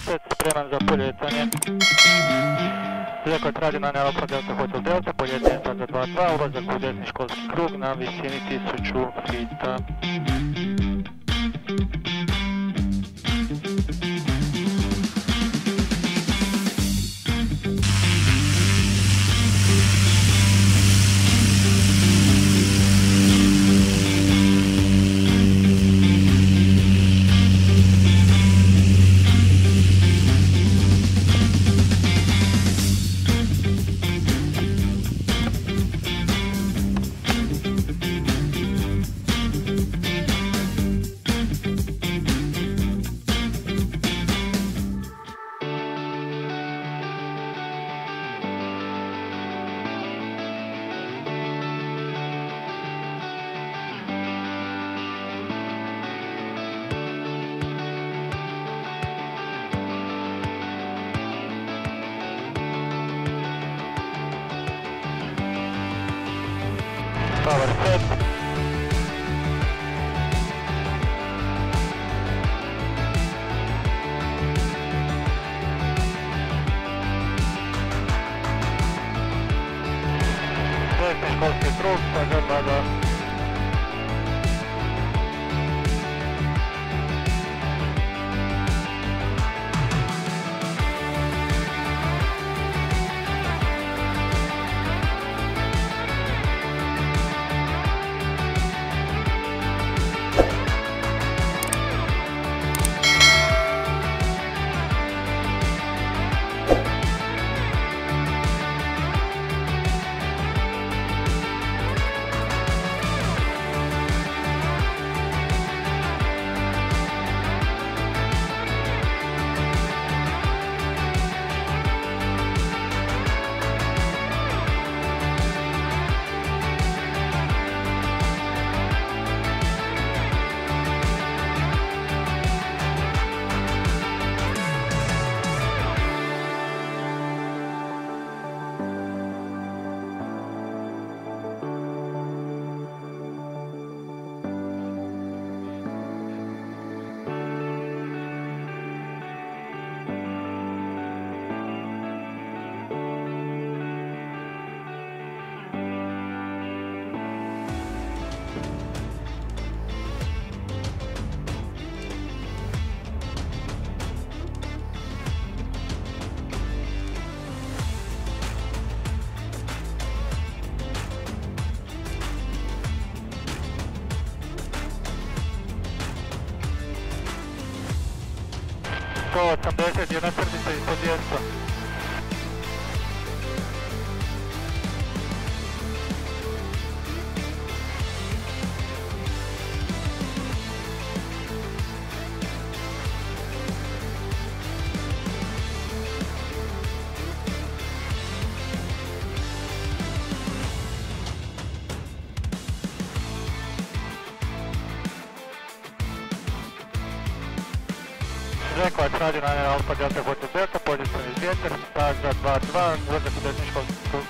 set, spreman za poljetanje. Rekord radi na Alfa Delta Hotel Delta, poljetanje sad za 2-2, ulazak u desni školski krug na visini 1000 fita. Power set. Desni školski krug, sad za 2-2. To 81 crtica ispod 200. Rekord radi na Alfa Delta Hotel Delta, poziciju iz vjetar, start za 2-2, ulazak u desni školski krug.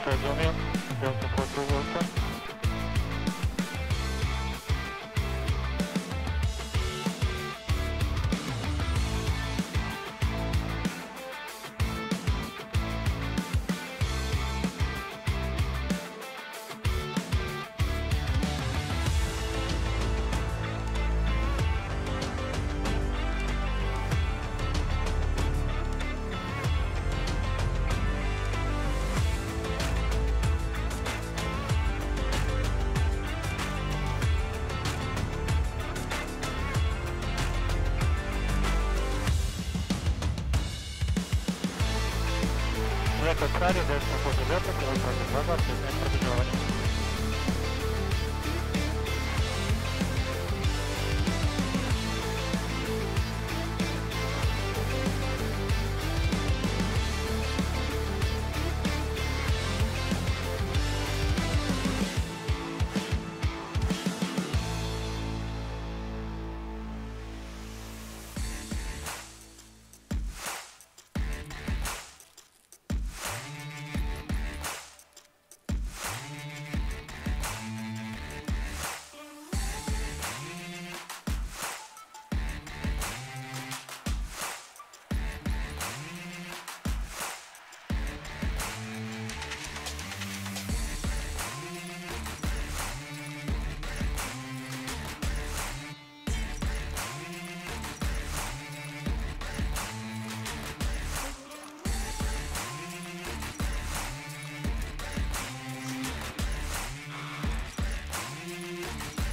Razumio, Delta Hotel Delta. Rekord radio, desno Hotel Delta, prelazak 2-2, 15 produžavanja. Thank you.